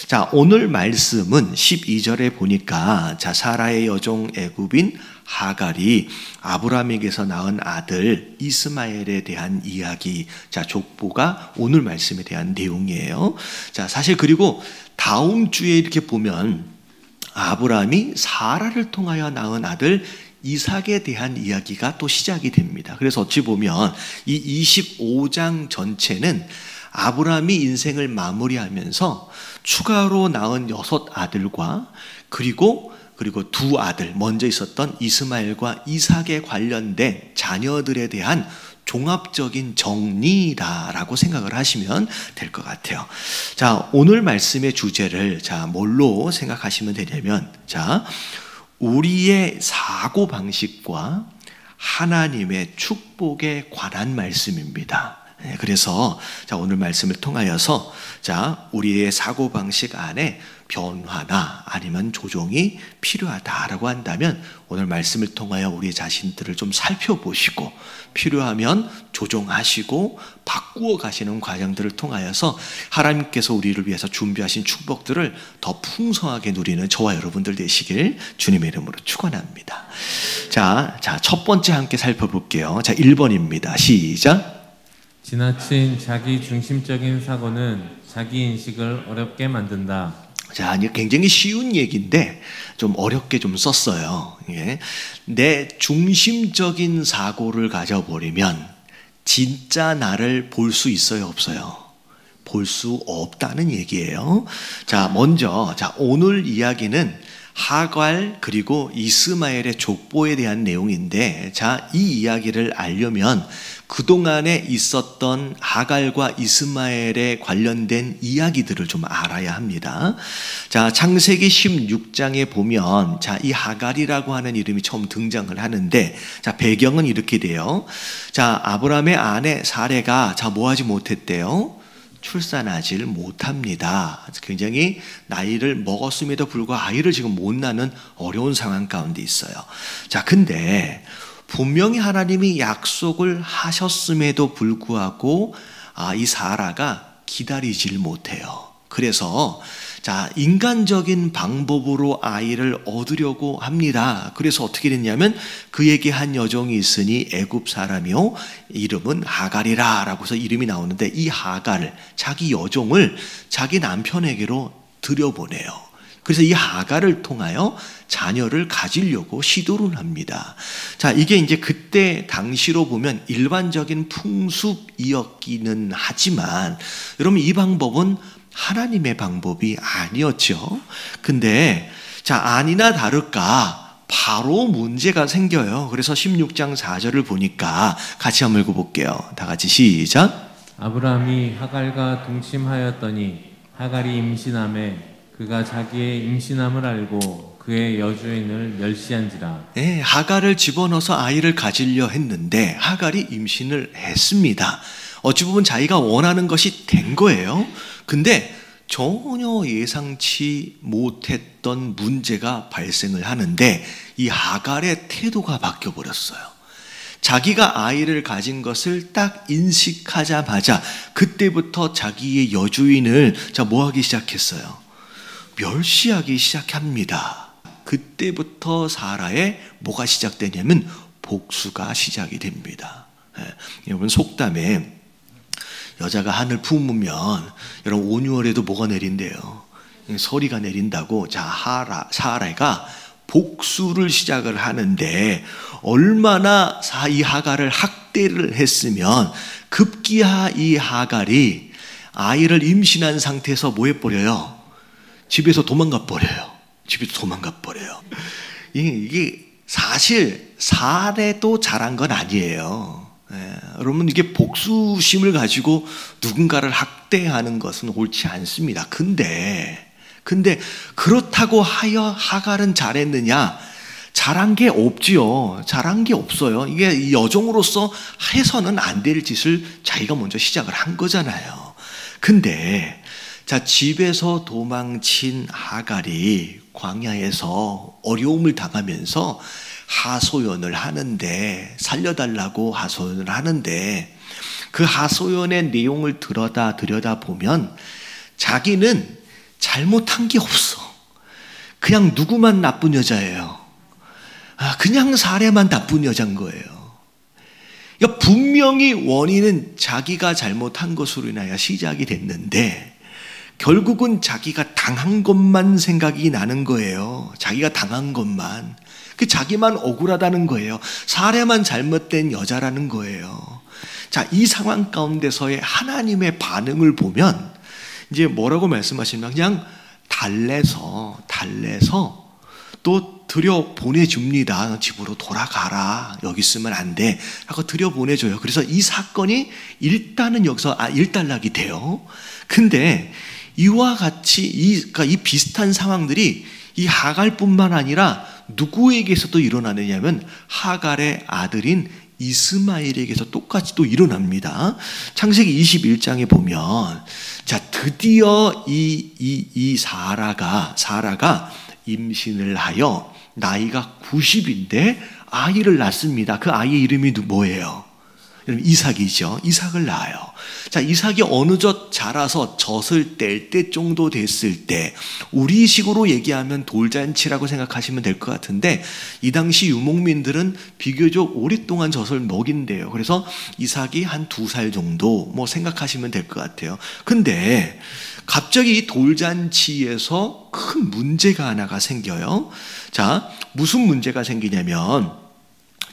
자, 오늘 말씀은 12절에 보니까 자, 사라의 여종 애굽인 하갈이 아브라함에게서 낳은 아들 이스마엘에 대한 이야기, 자, 족보가 오늘 말씀에 대한 내용이에요. 자, 사실 그리고 다음 주에 이렇게 보면 아브라함이 사라를 통하여 낳은 아들 이삭에 대한 이야기가 또 시작이 됩니다. 그래서 어찌 보면 이 25장 전체는 아브라함이 인생을 마무리하면서 추가로 낳은 6 아들과 그리고 두 아들, 먼저 있었던 이스마엘과 이삭에 관련된 자녀들에 대한 종합적인 정리다라고 생각을 하시면 될 것 같아요. 자, 오늘 말씀의 주제를 자, 뭘로 생각하시면 되냐면, 자, 우리의 사고 방식과 하나님의 축복에 관한 말씀입니다. 그래서 자, 오늘 말씀을 통하여서 자, 우리의 사고 방식 안에 변화나 아니면 조정이 필요하다라고 한다면 오늘 말씀을 통하여 우리 자신들을 좀 살펴보시고 필요하면 조정하시고 바꾸어 가시는 과정들을 통하여서 하나님께서 우리를 위해서 준비하신 축복들을 더 풍성하게 누리는 저와 여러분들 되시길 주님의 이름으로 축원합니다. 자, 첫 번째 함께 살펴볼게요. 자, 1번입니다. 시작. 지나친 자기 중심적인 사고는 자기 인식을 어렵게 만든다. 자, 굉장히 쉬운 얘기인데 좀 어렵게 좀 썼어요. 예. 내 중심적인 사고를 가져버리면 진짜 나를 볼 수 있어요, 없어요? 볼 수 없다는 얘기예요. 자, 먼저 자, 오늘 이야기는 하갈 그리고 이스마엘의 족보에 대한 내용인데, 자, 이 이야기를 알려면 그동안에 있었던 하갈과 이스마엘에 관련된 이야기들을 좀 알아야 합니다. 자, 창세기 16장에 보면 자, 이 하갈이라고 하는 이름이 처음 등장을 하는데, 자, 배경은 이렇게 돼요. 자, 아브라함의 아내 사레가 자, 뭐 하지 못했대요? 출산하지를 못합니다. 굉장히 나이를 먹었음에도 불구하고 아이를 지금 못 낳는 어려운 상황 가운데 있어요. 자, 근데 분명히 하나님이 약속을 하셨음에도 불구하고 이 사라가 기다리질 못해요. 그래서 자, 인간적인 방법으로 아이를 얻으려고 합니다. 그래서 어떻게 됐냐면 그에게 한 여종이 있으니 애굽 사람이요 이름은 하갈이라 라고 해서 이름이 나오는데, 이 하갈을 자기 여종을 자기 남편에게로 들여보내요. 그래서 이 하갈을 통하여 자녀를 가지려고 시도를 합니다. 자, 이게 이제 그때 당시로 보면 일반적인 풍습이었기는 하지만 여러분, 이 방법은 하나님의 방법이 아니었죠. 근데 자, 아니나 다를까 바로 문제가 생겨요. 그래서 16장 4절을 보니까 같이 한번 읽어볼게요. 다 같이 시작. 아브라함이 하갈과 동침하였더니 하갈이 임신하매 그가 자기의 임신함을 알고 그의 여주인을 멸시한지라. 네, 하갈을 집어넣어서 아이를 가지려 했는데 하갈이 임신을 했습니다. 어찌 보면 자기가 원하는 것이 된 거예요. 근데 전혀 예상치 못했던 문제가 발생을 하는데 이 하갈의 태도가 바뀌어버렸어요. 자기가 아이를 가진 것을 딱 인식하자마자 그때부터 자기의 여주인을 뭐 하기 시작했어요? 멸시하기 시작합니다. 그때부터 사라의 뭐가 시작되냐면 복수가 시작이 됩니다. 여러분, 속담에 여자가 하늘 품으면 여러분 5,6월에도 뭐가 내린대요? 서리가 내린다고. 자, 사라가 복수를 시작을 하는데 얼마나 이 하갈을 학대를 했으면 급기야 이 하갈이 아이를 임신한 상태에서 뭐 해버려요? 집에서 도망가 버려요. 이게 사실 사례도 잘한 건 아니에요. 여러분, 이게 복수심을 가지고 누군가를 학대하는 것은 옳지 않습니다. 근데 그렇다고 하여 하갈은 잘했느냐? 잘한 게 없지요. 잘한 게 없어요. 이게 여종으로서 해서는 안 될 짓을 자기가 먼저 시작을 한 거잖아요. 근데 자, 집에서 도망친 하갈이 광야에서 어려움을 당하면서 하소연을 하는데, 살려달라고 하소연을 하는데, 그 하소연의 내용을 들여다보면 자기는 잘못한 게 없어. 그냥 누구만 나쁜 여자예요. 그냥 사례만 나쁜 여자인 거예요. 그러니까 분명히 원인은 자기가 잘못한 것으로 인하여 시작이 됐는데 결국은 자기가 당한 것만 생각이 나는 거예요. 자기가 당한 것만. 자기만 억울하다는 거예요. 사례만 잘못된 여자라는 거예요. 자, 이 상황 가운데서의 하나님의 반응을 보면 이제 뭐라고 말씀하시면 그냥 달래서 또 들여 보내줍니다. 집으로 돌아가라. 여기 있으면 안 돼. 하고 들여 보내줘요. 그래서 이 사건이 일단은 여기서 일단락이 돼요. 근데 이와 같이 그러니까 이 비슷한 상황들이 이 하갈뿐만 아니라 누구에게서도 일어나느냐면 하갈의 아들인 이스마엘에게서 똑같이 또 일어납니다. 창세기 21장에 보면 자, 드디어 이 사라가 임신을 하여 나이가 90인데 아이를 낳습니다. 그 아이의 이름이 뭐예요? 이삭이죠. 이삭을 낳아요. 자, 이삭이 어느덧 자라서 젖을 뗄 때 정도 됐을 때 우리식으로 얘기하면 돌잔치라고 생각하시면 될 것 같은데 이 당시 유목민들은 비교적 오랫동안 젖을 먹인대요. 그래서 이삭이 한 2살 정도 뭐 생각하시면 될 것 같아요. 근데 갑자기 이 돌잔치에서 큰 문제가 하나가 생겨요. 자, 무슨 문제가 생기냐면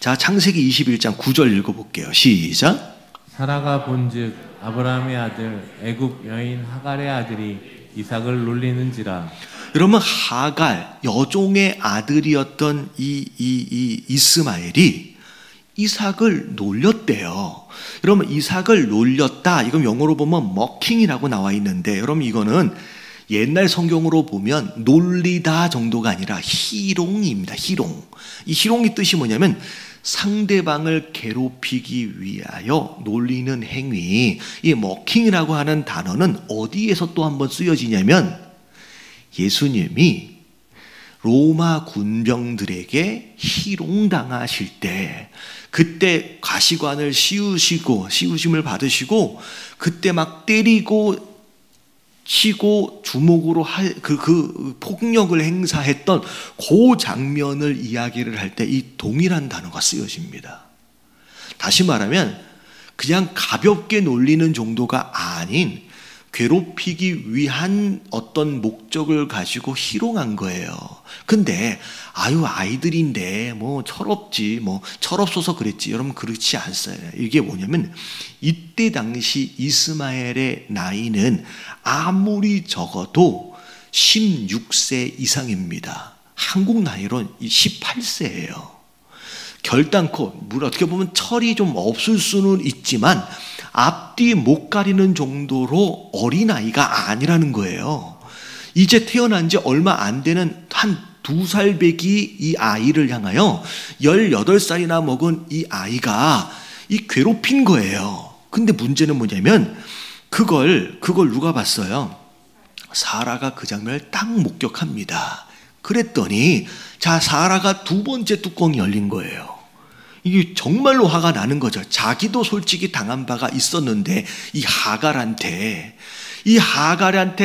자, 창세기 21장 9절 읽어볼게요. 시작. 사라가 본즉 아브라함의 아들 애굽 여인 하갈의 아들이 이삭을 놀리는지라. 여러분, 하갈 여종의 아들이었던 이 이스마엘이 이삭을 놀렸대요. 여러분, 이삭을 놀렸다. 이건 영어로 보면 머킹이라고 나와 있는데 여러분 이거는 옛날 성경으로 보면 놀리다 정도가 아니라 희롱입니다. 희롱. 이 희롱의 뜻이 뭐냐면 상대방을 괴롭히기 위하여 놀리는 행위. 이 머킹이라고 하는 단어는 어디에서 또 한번 쓰여지냐면 예수님이 로마 군병들에게 희롱당하실 때 그때 가시관을 씌우심을 받으시고 그때 막 때리고 치고 주먹으로 그 폭력을 행사했던 그 장면을 이야기를 할 때 이 동일한 단어가 쓰여집니다. 다시 말하면 그냥 가볍게 놀리는 정도가 아닌 괴롭히기 위한 어떤 목적을 가지고 희롱한 거예요. 근데 아이들인데 뭐 철없지 뭐 철없어서 그랬지. 여러분 그렇지 않아요. 이게 뭐냐면 이때 당시 이스마엘의 나이는 아무리 적어도 16세 이상입니다. 한국 나이로 18세예요. 결단코 물론 어떻게 보면 철이 좀 없을 수는 있지만 앞뒤 못 가리는 정도로 어린아이가 아니라는 거예요. 이제 태어난 지 얼마 안 되는 한 2살 배기 이 아이를 향하여 18살이나 먹은 이 아이가 괴롭힌 거예요. 근데 문제는 뭐냐면 그걸 누가 봤어요? 사라가 그 장면을 딱 목격합니다. 그랬더니 자, 사라가 2번째 뚜껑이 열린 거예요. 이게 정말로 화가 나는 거죠. 자기도 솔직히 당한 바가 있었는데 이 하갈한테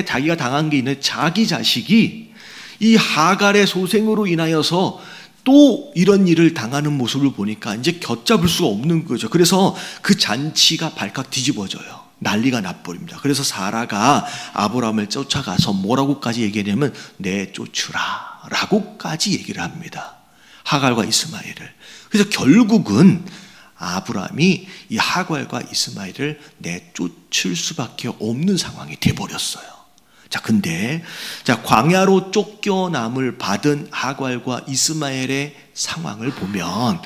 자기가 당한 게 있는 자기 자식이 이 하갈의 소생으로 인하여서 또 이런 일을 당하는 모습을 보니까 이제 곁잡을 수가 없는 거죠. 그래서 그 잔치가 발칵 뒤집어져요. 난리가 나버립니다. 그래서 사라가 아브라함을 쫓아가서 뭐라고까지 얘기하냐면 내쫓으라 라고까지 얘기를 합니다. 하갈과 이스마엘을. 그래서 결국은 아브라함이 이 하갈과 이스마엘을 내쫓을 수밖에 없는 상황이 돼버렸어요. 자, 근데 광야로 쫓겨남을 받은 하갈과 이스마엘의 상황을 보면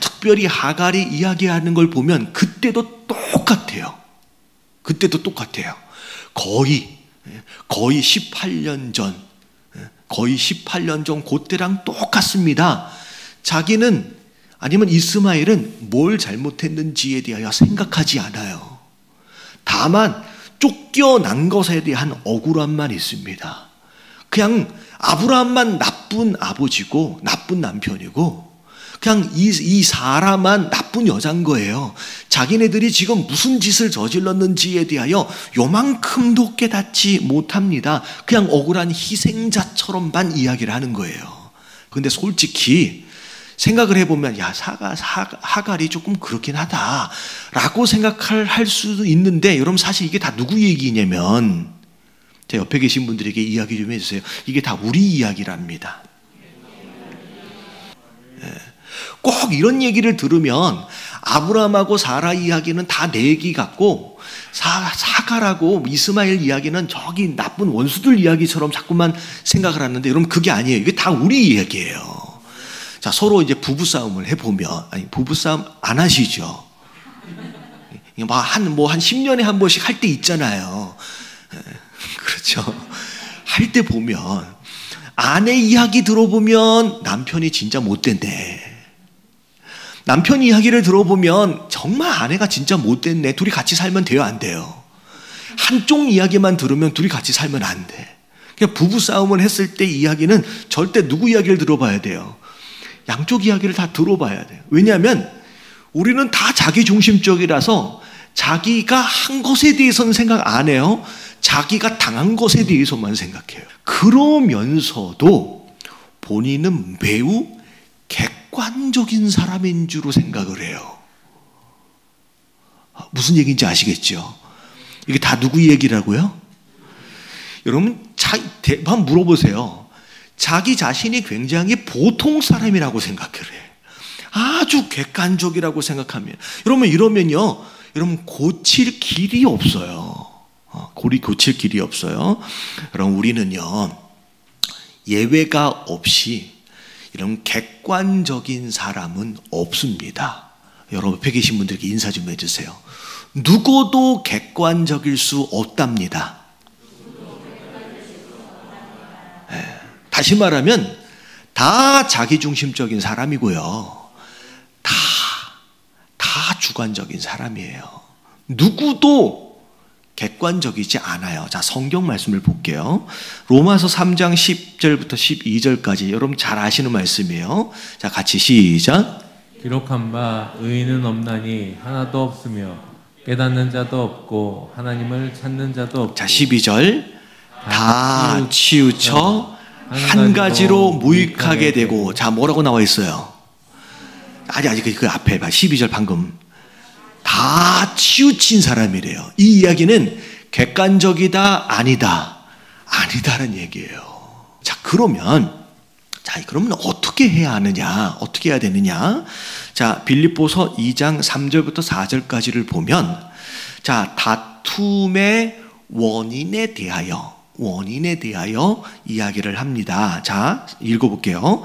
특별히 하갈이 이야기하는 걸 보면 그때도 똑같아요. 거의 18년 전 그때랑 똑같습니다. 자기는 아니면 이스마엘은 뭘 잘못했는지에 대하여 생각하지 않아요. 다만 쫓겨난 것에 대한 억울함만 있습니다. 그냥 아브라함만 나쁜 아버지고 나쁜 남편이고 그냥 이 사람만 나쁜 여자인 거예요. 자기네들이 지금 무슨 짓을 저질렀는지에 대하여 요만큼도 깨닫지 못합니다. 그냥 억울한 희생자처럼만 이야기를 하는 거예요. 근데 솔직히 생각을 해보면 야 하갈이 조금 그렇긴 하다라고 생각할 수도 있는데, 여러분 사실 이게 다 누구 얘기냐면, 제 옆에 계신 분들에게 이야기 좀 해주세요. 이게 다 우리 이야기랍니다. 꼭 이런 얘기를 들으면 아브라함하고 사라 이야기는 다 내 얘기 같고, 하갈하고 이스마엘 이야기는 저기 나쁜 원수들 이야기처럼 자꾸만 생각을 하는데, 여러분 그게 아니에요. 이게 다 우리 이야기예요. 자, 서로 이제 부부싸움을 해보면, 아니 부부싸움 안 하시죠? 한 10년에 한 번씩 할 때 있잖아요. 그렇죠. 할 때 보면 아내 이야기 들어보면 남편이 진짜 못됐네. 남편 이야기를 들어보면 정말 아내가 진짜 못됐네. 둘이 같이 살면 돼요, 안 돼요? 한쪽 이야기만 들으면 둘이 같이 살면 안 돼. 그러니까 부부싸움을 했을 때 이야기는 절대 누구 이야기를 들어봐야 돼요? 양쪽 이야기를 다 들어봐야 돼요. 왜냐하면 우리는 다 자기중심적이라서 자기가 한 것에 대해서는 생각 안 해요. 자기가 당한 것에 대해서만 생각해요. 그러면서도 본인은 매우 객관적인 사람인 줄로 생각을 해요. 무슨 얘기인지 아시겠죠? 이게 다 누구 얘기라고요? 여러분 한번 물어보세요. 자기 자신이 굉장히 보통 사람이라고 생각을 해. 아주 객관적이라고 생각하면, 여러분 이러면요, 여러분 고칠 길이 없어요. 고칠 길이 없어요. 여러분 우리는요, 예외가 없이 이런 객관적인 사람은 없습니다. 여러분 옆에 계신 분들께 인사 좀 해주세요. 누구도 객관적일 수 없답니다. 네. 다시 말하면 다 자기중심적인 사람이고요, 다 주관적인 사람이에요. 누구도 객관적이지 않아요. 자, 성경 말씀을 볼게요. 로마서 3장 10절부터 12절까지 여러분 잘 아시는 말씀이에요. 자, 같이 시작. 기록한 바 의인은 없나니 하나도 없으며 깨닫는 자도 없고 하나님을 찾는 자도 없고. 자, 12절. 다 치우쳐 한 가지로 무익하게 되고. 자, 뭐라고 나와 있어요? 아직 그 앞에 봐. 12절 방금. 다 치우친 사람이래요. 이 이야기는 객관적이다, 아니다라는 얘기예요. 자, 그러면 어떻게 해야 하느냐? 어떻게 해야 되느냐? 자, 빌립보서 2장 3절부터 4절까지를 보면, 자, 다툼의 원인에 대하여 이야기를 합니다. 자, 읽어볼게요.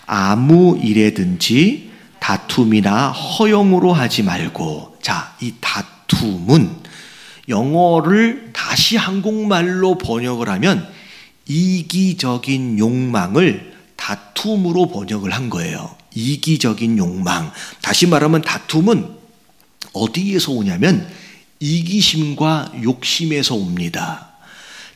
아무 일에든지 다툼이나 허용으로 하지 말고. 자, 이 다툼은 영어를 다시 한국말로 번역을 하면 이기적인 욕망을 다툼으로 번역을 한 거예요. 이기적인 욕망. 다시 말하면 다툼은 어디에서 오냐면 이기심과 욕심에서 옵니다.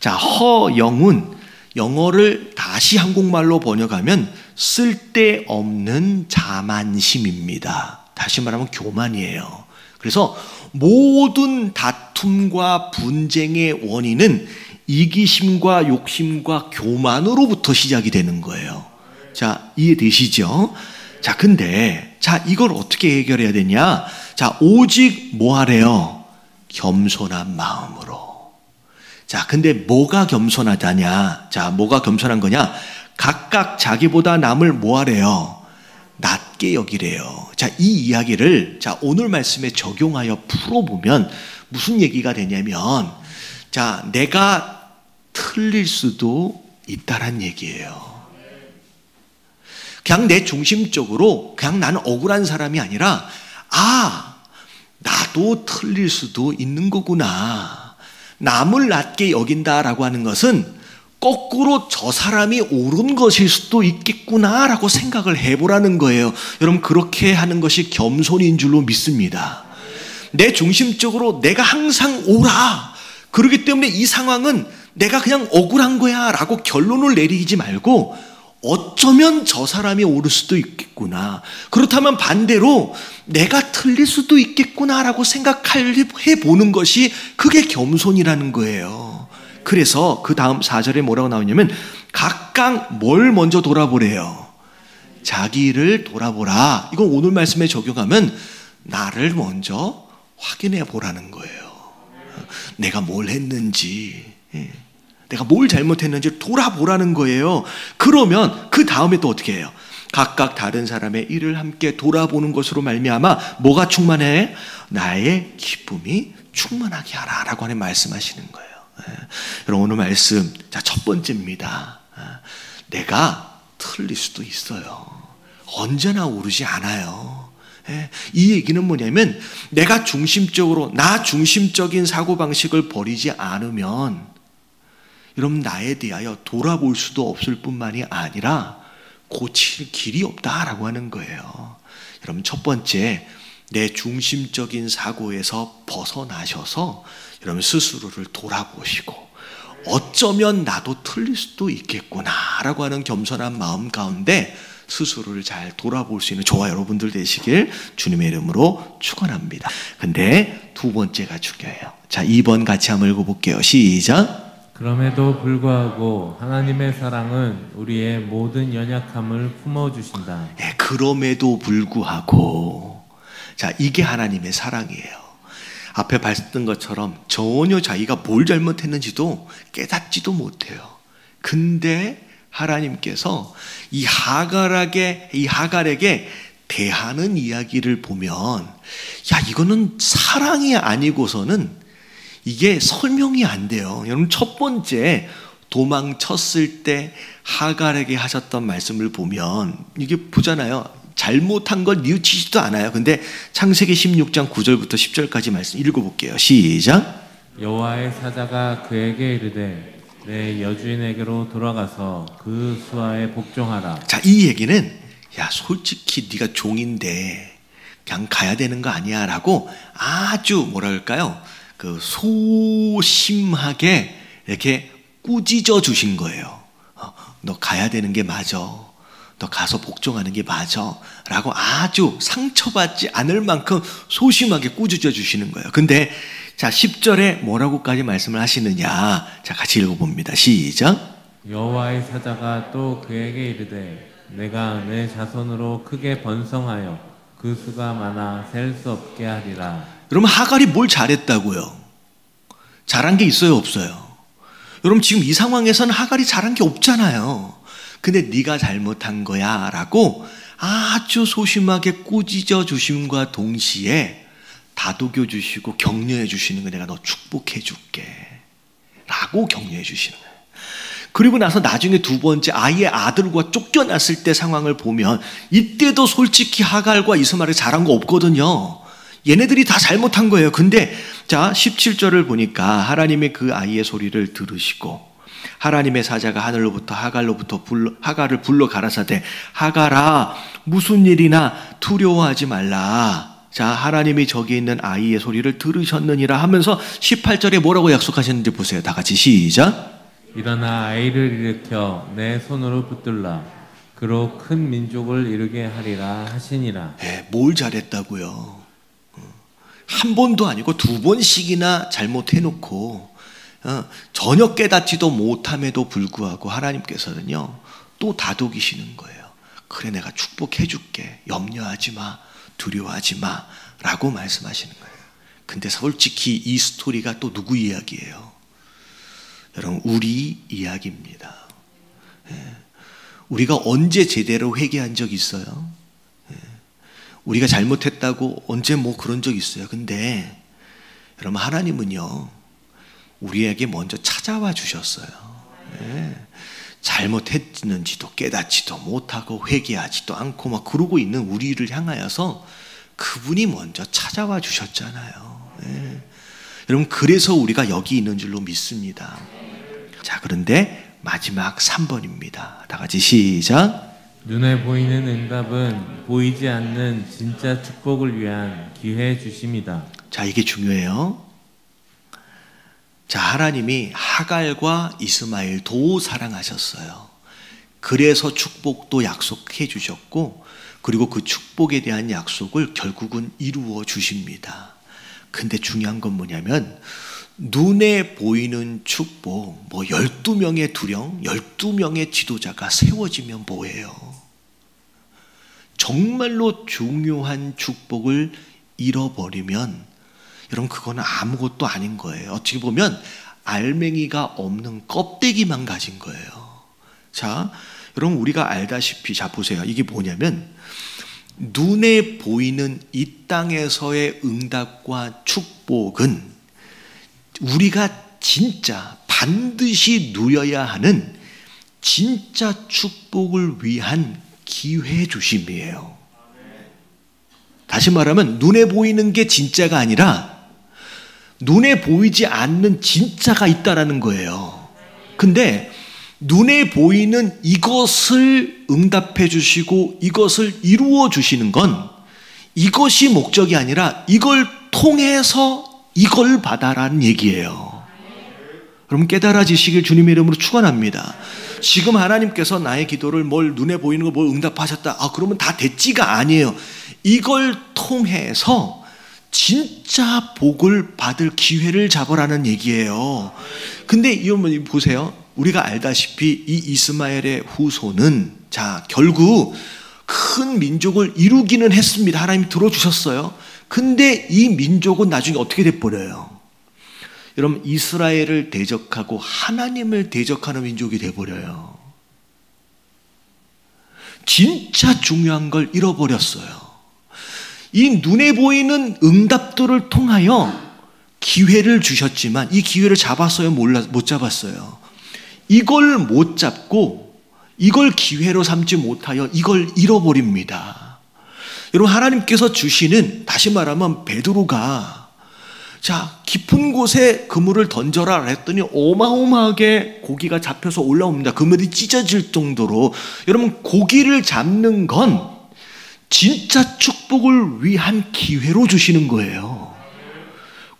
자, 허영은 영어를 다시 한국말로 번역하면 쓸데없는 자만심입니다. 다시 말하면 교만이에요. 그래서 모든 다툼과 분쟁의 원인은 이기심과 욕심과 교만으로부터 시작이 되는 거예요. 자, 이해되시죠? 자, 근데 이걸 어떻게 해결해야 되냐? 자, 오직 뭐 하래요? 겸손한 마음으로. 자, 근데 뭐가 겸손하다냐? 자, 뭐가 겸손한 거냐? 각각 자기보다 남을 뭐 하래요? 낮게 여기래요. 자, 이 이야기를 오늘 말씀에 적용하여 풀어보면 무슨 얘기가 되냐면, 자, 내가 틀릴 수도 있다란 얘기예요. 그냥 내 중심적으로 그냥 나는 억울한 사람이 아니라, 나도 틀릴 수도 있는 거구나. 남을 낮게 여긴다라고 하는 것은 거꾸로 저 사람이 옳은 것일 수도 있겠구나라고 생각을 해보라는 거예요. 여러분, 그렇게 하는 것이 겸손인 줄로 믿습니다. 내 중심적으로 내가 항상 옳아, 그렇기 때문에 이 상황은 내가 그냥 억울한 거야 라고 결론을 내리지 말고, 어쩌면 저 사람이 옳을 수도 있겠구나. 그렇다면 반대로 내가 틀릴 수도 있겠구나라고 생각해 보는 것이 그게 겸손이라는 거예요. 그래서 그 다음 4절에 뭐라고 나오냐면 각각 뭘 먼저 돌아보래요. 자기를 돌아보라. 이건 오늘 말씀에 적용하면 나를 먼저 확인해 보라는 거예요. 내가 뭘 했는지, 내가 뭘 잘못했는지 돌아보라는 거예요. 그러면 그 다음에 또 어떻게 해요? 각각 다른 사람의 일을 함께 돌아보는 것으로 말미암아 뭐가 충만해? 나의 기쁨이 충만하게 하라 라고 하는 말씀하시는 거예요. 여러분 오늘 말씀, 자, 첫 번째입니다. 내가 틀릴 수도 있어요. 언제나 오르지 않아요. 이 얘기는 뭐냐면 내가 중심적으로 나 중심적인 사고방식을 버리지 않으면 여러분 나에 대하여 돌아볼 수도 없을 뿐만이 아니라 고칠 길이 없다라고 하는 거예요. 여러분 첫 번째, 내 중심적인 사고에서 벗어나셔서 여러분 스스로를 돌아보시고 어쩌면 나도 틀릴 수도 있겠구나라고 하는 겸손한 마음 가운데 스스로를 잘 돌아볼 수 있는 저와 여러분들 되시길 주님의 이름으로 축원합니다. 근데 두 번째가 중요해요. 자, 2번 같이 한번 읽어볼게요. 시작. 그럼에도 불구하고 하나님의 사랑은 우리의 모든 연약함을 품어주신다. 네, 그럼에도 불구하고, 자, 이게 하나님의 사랑이에요. 앞에 봤던 것처럼 전혀 자기가 뭘 잘못했는지도 깨닫지도 못해요. 근데 하나님께서 이 하갈에게 대하는 이야기를 보면, 야, 이거는 사랑이 아니고서는 이게 설명이 안 돼요. 여러분 첫 번째 도망쳤을 때 하갈에게 하셨던 말씀을 보면 이게 보잖아요. 잘못한 걸 뉘우치지도 않아요. 근데 창세기 16장 9절부터 10절까지 말씀 읽어볼게요. 시작. 여호와의 사자가 그에게 이르되 내 여주인에게로 돌아가서 그 수하에 복종하라. 자, 이 얘기는 야, 솔직히 네가 종인데 그냥 가야 되는 거 아니야 라고 아주 뭐라 그럴까요? 그 소심하게 이렇게 꾸짖어 주신 거예요. 너 가야 되는 게 맞아. 너 가서 복종하는 게 맞아. 라고 아주 상처받지 않을 만큼 소심하게 꾸짖어 주시는 거예요. 근데 자, 10절에 뭐라고까지 말씀을 하시느냐. 자, 같이 읽어봅니다. 시작. 여호와의 사자가 또 그에게 이르되 내가 내 자손으로 크게 번성하여 그 수가 많아 셀 수 없게 하리라. 여러분 하갈이 뭘 잘했다고요? 잘한 게 있어요, 없어요? 여러분 지금 이 상황에서는 하갈이 잘한 게 없잖아요. 근데 네가 잘못한 거야 라고 아주 소심하게 꾸짖어 주심과 동시에 다독여 주시고 격려해 주시는 거, 내가 너 축복해 줄게 라고 격려해 주시는 거예요. 그리고 나서 나중에 두 번째 아이의 아들과 쫓겨났을 때 상황을 보면 이때도 솔직히 하갈과 이스마엘이 잘한 거 없거든요. 얘네들이 다 잘못한 거예요. 근데 자, 17절을 보니까 하나님의 그 아이의 소리를 들으시고 하나님의 사자가 하늘로부터 하갈을 불러 가라사대 하갈아 무슨 일이나 두려워하지 말라. 자, 하나님이 저기 있는 아이의 소리를 들으셨느니라 하면서 18절에 뭐라고 약속하셨는지 보세요. 다 같이 시작. 일어나 아이를 일으켜 내 손으로 붙들라. 그로 큰 민족을 이루게 하리라 하시니라. 네, 뭘 잘했다고요? 한 번도 아니고 두 번씩이나 잘못해놓고 전혀 깨닫지도 못함에도 불구하고 하나님께서는요 또 다독이시는 거예요. 그래, 내가 축복해줄게. 염려하지 마. 두려워하지 마 라고 말씀하시는 거예요. 근데 솔직히 이 스토리가 또 누구 이야기예요? 여러분 우리 이야기입니다. 우리가 언제 제대로 회개한 적 있어요? 우리가 잘못했다고 언제 뭐 그런 적 있어요? 근데 여러분 하나님은요 우리에게 먼저 찾아와 주셨어요. 잘못했는지도 깨닫지도 못하고 회개하지도 않고 막 그러고 있는 우리를 향하여서 그분이 먼저 찾아와 주셨잖아요. 여러분 그래서 우리가 여기 있는 줄로 믿습니다. 자, 그런데 마지막 3번입니다. 다 같이 시작. 눈에 보이는 응답은 보이지 않는 진짜 축복을 위한 기회 주심이다. 자, 이게 중요해요. 자, 하나님이 하갈과 이스마엘도 사랑하셨어요. 그래서 축복도 약속해 주셨고, 그리고 그 축복에 대한 약속을 결국은 이루어 주십니다. 근데 중요한 건 뭐냐면, 눈에 보이는 축복, 뭐 12명의 두령, 12명의 지도자가 세워지면 뭐예요? 정말로 중요한 축복을 잃어버리면 여러분 그거는 아무것도 아닌 거예요. 어떻게 보면 알맹이가 없는 껍데기만 가진 거예요. 자, 여러분 우리가 알다시피, 자 보세요. 이게 뭐냐면 눈에 보이는 이 땅에서의 응답과 축복은 우리가 진짜 반드시 누려야 하는 진짜 축복을 위한 기회 주심이에요. 다시 말하면 눈에 보이는 게 진짜가 아니라 눈에 보이지 않는 진짜가 있다라는 거예요. 근데 눈에 보이는 이것을 응답해 주시고 이것을 이루어 주시는 건 이것이 목적이 아니라 이걸 통해서 이걸 받아라는 얘기예요. 여러분 깨달아지시길 주님의 이름으로 축원합니다. 지금 하나님께서 나의 기도를 뭘 눈에 보이는 걸 뭘 응답하셨다. 그러면 다 됐지가 아니에요. 이걸 통해서 진짜 복을 받을 기회를 잡으라는 얘기예요. 근데 여러분 보세요. 우리가 알다시피 이 이스마엘의 후손은 자 결국 큰 민족을 이루기는 했습니다. 하나님이 들어주셨어요. 근데 이 민족은 나중에 어떻게 돼버려요? 여러분 이스라엘을 대적하고 하나님을 대적하는 민족이 돼버려요. 진짜 중요한 걸 잃어버렸어요. 이 눈에 보이는 응답들을 통하여 기회를 주셨지만 이 기회를 잡았어요? 못 잡았어요? 이걸 못 잡고 이걸 기회로 삼지 못하여 이걸 잃어버립니다. 여러분 하나님께서 주시는, 다시 말하면 베드로가 자 깊은 곳에 그물을 던져라 했더니 어마어마하게 고기가 잡혀서 올라옵니다. 그물이 찢어질 정도로. 여러분 고기를 잡는 건 진짜 축복을 위한 기회로 주시는 거예요.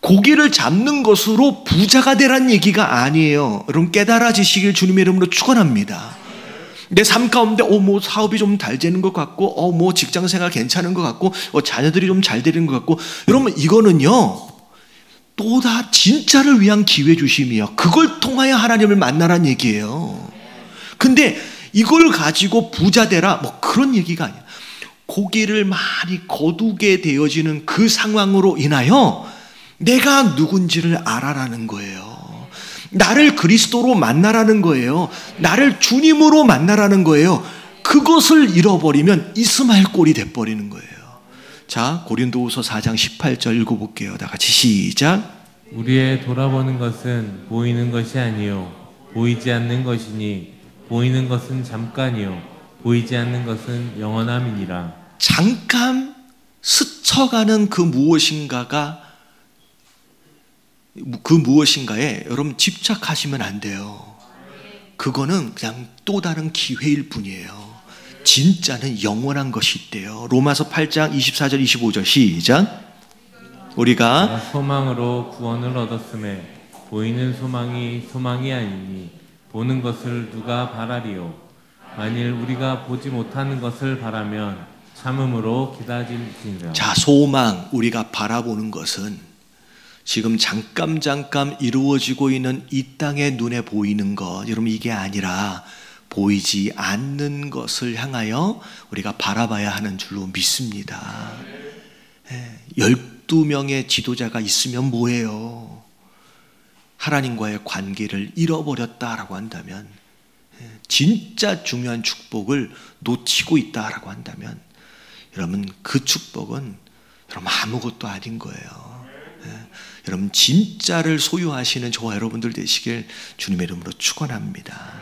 고기를 잡는 것으로 부자가 되란 얘기가 아니에요. 여러분 깨달아지시길 주님의 이름으로 축원합니다. 내 삶 가운데 뭐 사업이 좀 잘 되는 것 같고 뭐 직장생활 괜찮은 것 같고 자녀들이 좀 잘 되는 것 같고, 여러분 이거는요 또 다 진짜를 위한 기회 주심이에요. 그걸 통하여 하나님을 만나란 얘기예요. 근데 이걸 가지고 부자 되라 뭐 그런 얘기가 아니에요. 고기를 많이 거두게 되어지는 그 상황으로 인하여 내가 누군지를 알아라는 거예요. 나를 그리스도로 만나라는 거예요. 나를 주님으로 만나라는 거예요. 그것을 잃어버리면 이스마엘 꼴이 돼버리는 거예요. 자, 고린도후서 4장 18절 읽어볼게요. 다 같이 시작. 우리의 돌아보는 것은 보이는 것이 아니요 보이지 않는 것이니 보이는 것은 잠깐이요 보이지 않는 것은 영원함이니라. 잠깐 스쳐가는 그 무엇인가에 여러분 집착하시면 안 돼요. 그거는 그냥 또 다른 기회일 뿐이에요. 진짜는 영원한 것이 있대요. 로마서 8장 24절 25절 시작. 우리가 소망으로 구원을 얻었음에 보이는 소망이 아니니 보는 것을 누가 바라리요. 만일 우리가 보지 못하는 것을 바라면 참음으로 기다릴지니라. 자, 소망, 우리가 바라보는 것은 지금 잠깐 이루어지고 있는 이 땅의 눈에 보이는 것, 여러분 이게 아니라 보이지 않는 것을 향하여 우리가 바라봐야 하는 줄로 믿습니다. 12명의 지도자가 있으면 뭐예요? 하나님과의 관계를 잃어버렸다라고 한다면, 진짜 중요한 축복을 놓치고 있다라고 한다면 여러분 그 축복은 여러분 아무것도 아닌 거예요. 여러분 진짜를 소유하시는 저와 여러분들 되시길 주님의 이름으로 축원합니다.